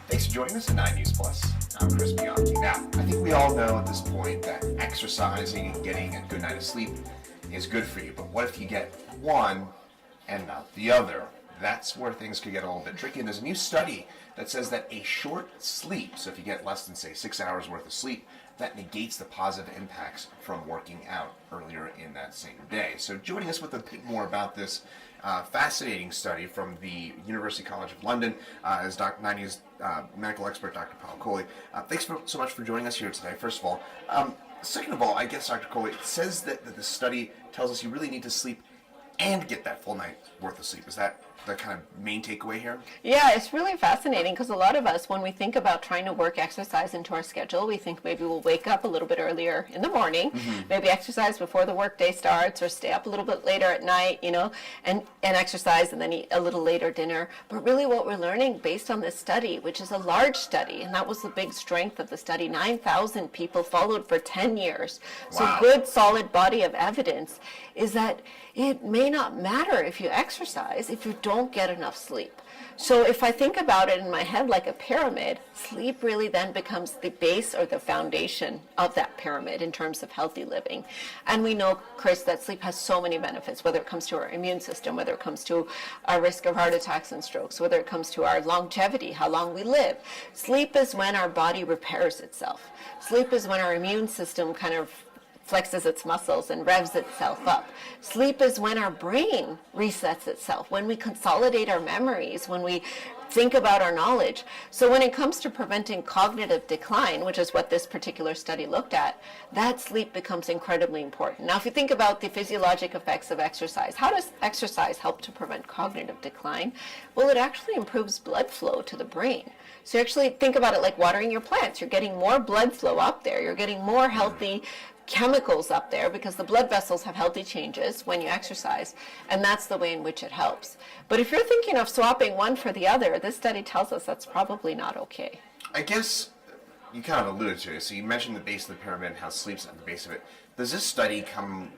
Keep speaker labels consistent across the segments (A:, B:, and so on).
A: Thanks for joining us at 9 News Plus. I'm Chris Bianchi. Now, I think we all know at this point that exercising and getting a good night of sleep is good for you. But what if you get one and not the other? That's where things could get a little bit tricky. And there's a new study that says that a short sleep, so if you get less than, say, 6 hours worth of sleep, that negates the positive impacts from working out earlier in that same day. So joining us with a bit more about this fascinating study from the University College of London is Dr. 90's medical expert, Dr. Payal Kohli. Thanks so much for joining us here today, first of all. Second of all, I guess, Dr. Kohli, it says that the study tells us you really need to sleep and get that full night's worth of sleep. Is that the kind of main takeaway here?
B: Yeah, it's really fascinating because a lot of us, when we think about trying to work exercise into our schedule, we think maybe we'll wake up a little bit earlier in the morning, maybe exercise before the workday starts, or stay up a little bit later at night, and exercise and then eat a little later dinner. But really what we're learning based on this study, which is a large study, and that was the big strength of the study, 9,000 people followed for 10 years.
A: Wow.
B: So good, solid body of evidence is that it may not matter if you exercise if you don't get enough sleep. So if I think about it in my head like a pyramid, sleep really then becomes the base or the foundation of that pyramid in terms of healthy living. And we know, Chris, that sleep has so many benefits, whether it comes to our immune system, whether it comes to our risk of heart attacks and strokes, whether it comes to our longevity, how long we live. Sleep is when our body repairs itself. Sleep is when our immune system kind of flexes its muscles and revs itself up. Sleep is when our brain resets itself, when we consolidate our memories, when we think about our knowledge. So when it comes to preventing cognitive decline, which is what this particular study looked at, that sleep becomes incredibly important. Now, if you think about the physiologic effects of exercise, how does exercise help to prevent cognitive decline? Well, it actually improves blood flow to the brain. So you actually think about it like watering your plants. You're getting more blood flow up there. You're getting more healthy chemicals up there because the blood vessels have healthy changes when you exercise, and that's the way in which it helps. But if you're thinking of swapping one for the other, this study tells us that's probably not okay.
A: I guess you kind of alluded to it. So you mentioned the base of the pyramid and how sleep's at the base of it. Does this study come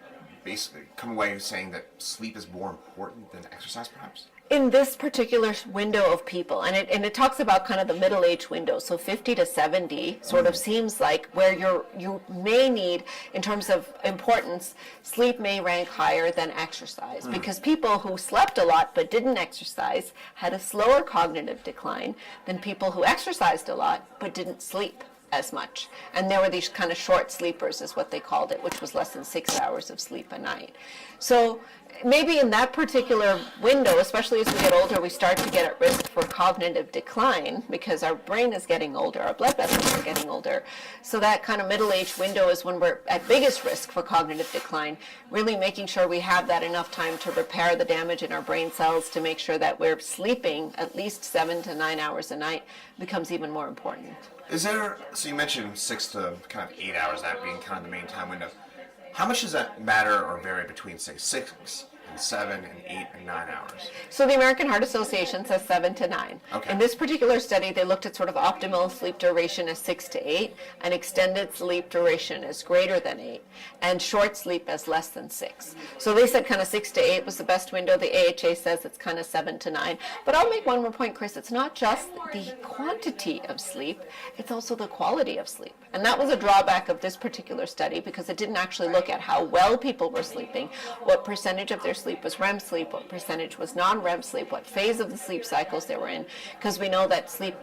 A: away saying that sleep is more important than exercise, perhaps?
B: In this particular window of people, and it talks about kind of the middle age window, so 50 to 70 sort of seems like where you may need, in terms of importance, sleep may rank higher than exercise, because people who slept a lot but didn't exercise had a slower cognitive decline than people who exercised a lot but didn't sleep as much. And there were these kind of short sleepers, is what they called it, which was less than 6 hours of sleep a night. So maybe in that particular window, especially as we get older, we start to get at risk for cognitive decline because our brain is getting older, our blood vessels are getting older. So that kind of middle-aged window is when we're at biggest risk for cognitive decline, really making sure we have that enough time to repair the damage in our brain cells, to make sure that we're sleeping at least 7 to 9 hours a night becomes even more important.
A: So you mentioned 6 to kind of 8 hours, that being kind of the main time window. How much does that matter or vary between, say, 6 and 7 and 8 and 9 hours?
B: So the American Heart Association says 7 to 9.
A: Okay.
B: In this particular study, they looked at sort of optimal sleep duration as 6 to 8, and extended sleep duration as greater than 8, and short sleep as less than 6. So they said kind of 6 to 8 was the best window. The AHA says it's kind of 7 to 9. But I'll make one more point, Chris. It's not just the quantity of sleep, it's also the quality of sleep. And that was a drawback of this particular study, because it didn't actually look at how well people were sleeping, what percentage of their sleep was REM sleep, what percentage was non-REM sleep, what phase of the sleep cycles they were in, because we know that sleep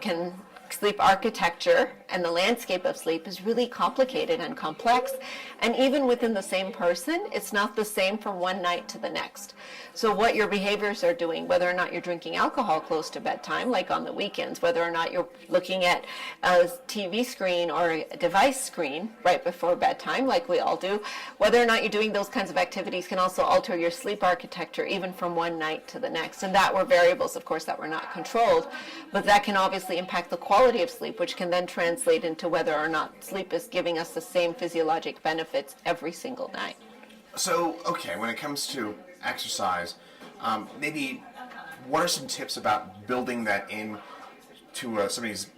B: architecture and the landscape of sleep is really complicated and complex, and even within the same person, it's not the same from one night to the next. So what your behaviors are doing, whether or not you're drinking alcohol close to bedtime, like on the weekends, whether or not you're looking at a TV screen or a device screen right before bedtime, like we all do, whether or not you're doing those kinds of activities can also alter your sleep architecture even from one night to the next. And that were variables, of course, that were not controlled, but that can obviously impact the quality of sleep, which can then translate into whether or not sleep is giving us the same physiologic benefits every single night.
A: So, okay, when it comes to exercise, maybe what are some tips about building that in to somebody's...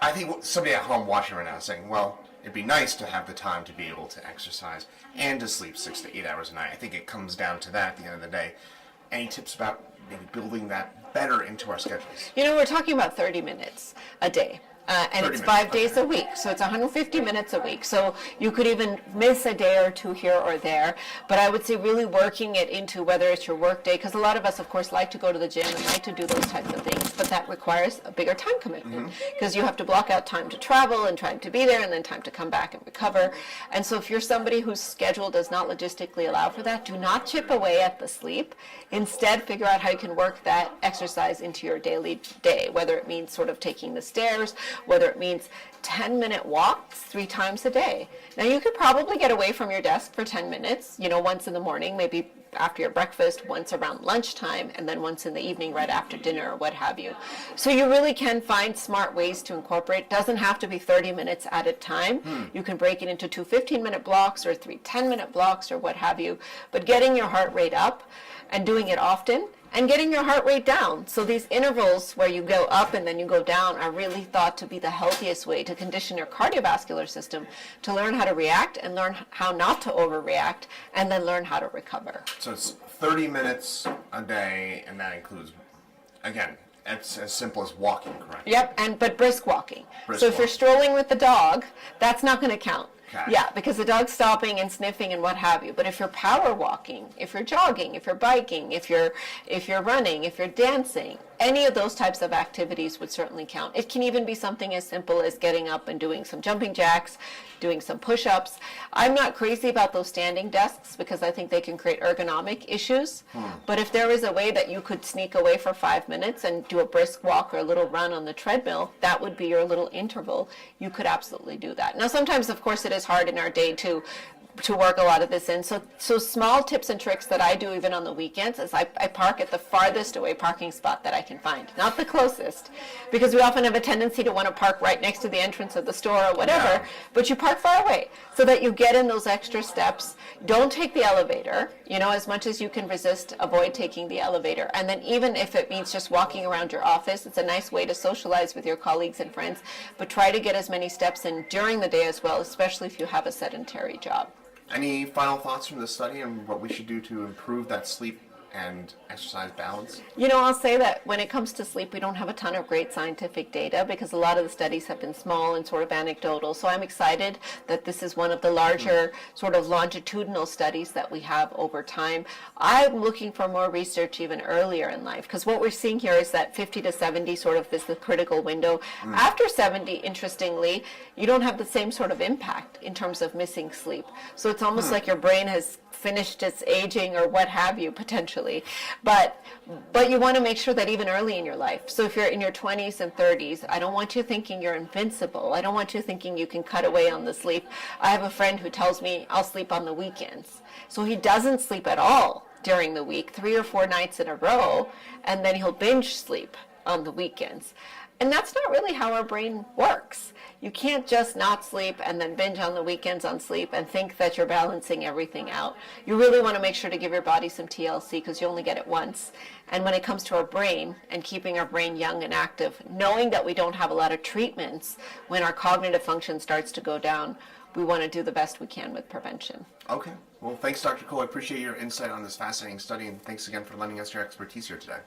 A: I think somebody at home watching right now is saying, well, it'd be nice to have the time to be able to exercise and to sleep 6 to 8 hours a night. I think it comes down to that at the end of the day. Any tips about maybe building that better into our schedules?
B: You know, we're talking about 30 minutes a day. And
A: 30
B: it's
A: minutes,
B: 5 days
A: okay.
B: a week, so it's 150 minutes a week. So you could even miss a day or two here or there. But I would say really working it into whether it's your work day, because a lot of us, of course, like to go to the gym and like to do those types of things, but that requires a bigger time commitment because you have to block out time to travel and time to be there and then time to come back and recover. And so if you're somebody whose schedule does not logistically allow for that, do not chip away at the sleep. Instead, figure out how you can work that exercise into your daily day, whether it means sort of taking the stairs, whether it means 10-minute walks 3 times a day. Now you could probably get away from your desk for 10 minutes, you know, once in the morning, maybe after your breakfast, once around lunchtime, and then once in the evening right after dinner or what have you. So you really can find smart ways to incorporate. It doesn't have to be 30 minutes at a time. You can break it into 2 15-minute blocks or 3 10-minute blocks or what have you. But getting your heart rate up and doing it often and getting your heart rate down. So these intervals where you go up and then you go down are really thought to be the healthiest way to condition your cardiovascular system to learn how to react and learn how not to overreact and then learn how to recover.
A: So it's 30 minutes a day, and that includes, again, it's as simple as walking, correct?
B: Yep, but brisk walking.
A: Brisk
B: So if you're
A: walking.
B: strolling with the dog, that's not going to count.
A: Okay.
B: Yeah, because the dog's stopping and sniffing and what have you. But if you're power walking, if you're jogging, if you're biking, if you're running, if you're dancing, any of those types of activities would certainly count. It can even be something as simple as getting up and doing some jumping jacks, doing some push-ups. I'm not crazy about those standing desks because I think they can create ergonomic issues. But if there is a way that you could sneak away for 5 minutes and do a brisk walk or a little run on the treadmill, that would be your little interval. You could absolutely do that. Now, sometimes, of course, it is hard in our day to work a lot of this in. So small tips and tricks that I do even on the weekends is I park at the farthest away parking spot that I can find, not the closest, because we often have a tendency to want to park right next to the entrance of the store or whatever,
A: Yeah.
B: but you park far away so that you get in those extra steps. Don't take the elevator, you know, as much as you can resist, avoid taking the elevator. And then even if it means just walking around your office, it's a nice way to socialize with your colleagues and friends, but try to get as many steps in during the day as well, especially if you have a sedentary job.
A: Any final thoughts from this study on what we should do to improve that sleep and exercise balance?
B: You know, I'll say that when it comes to sleep, we don't have a ton of great scientific data because a lot of the studies have been small and sort of anecdotal. So I'm excited that this is one of the larger sort of longitudinal studies that we have over time. I'm looking for more research even earlier in life because what we're seeing here is that 50 to 70 sort of is the critical window. After 70, interestingly, you don't have the same sort of impact in terms of missing sleep. So it's almost like your brain has finished its aging or what have you potentially, but you want to make sure that even early in your life, so if you're in your 20s and 30s, I don't want you thinking you're invincible. I don't want you thinking you can cut away on the sleep. I have a friend who tells me I'll sleep on the weekends, so he doesn't sleep at all during the week, 3 or 4 nights in a row, and then he'll binge sleep on the weekends. And that's not really how our brain works. You can't just not sleep and then binge on the weekends on sleep and think that you're balancing everything out. You really want to make sure to give your body some TLC because you only get it once. And when it comes to our brain and keeping our brain young and active, knowing that we don't have a lot of treatments when our cognitive function starts to go down, we want to do the best we can with prevention.
A: Okay. Well, thanks, Dr. Kohli. I appreciate your insight on this fascinating study, and thanks again for lending us your expertise here today.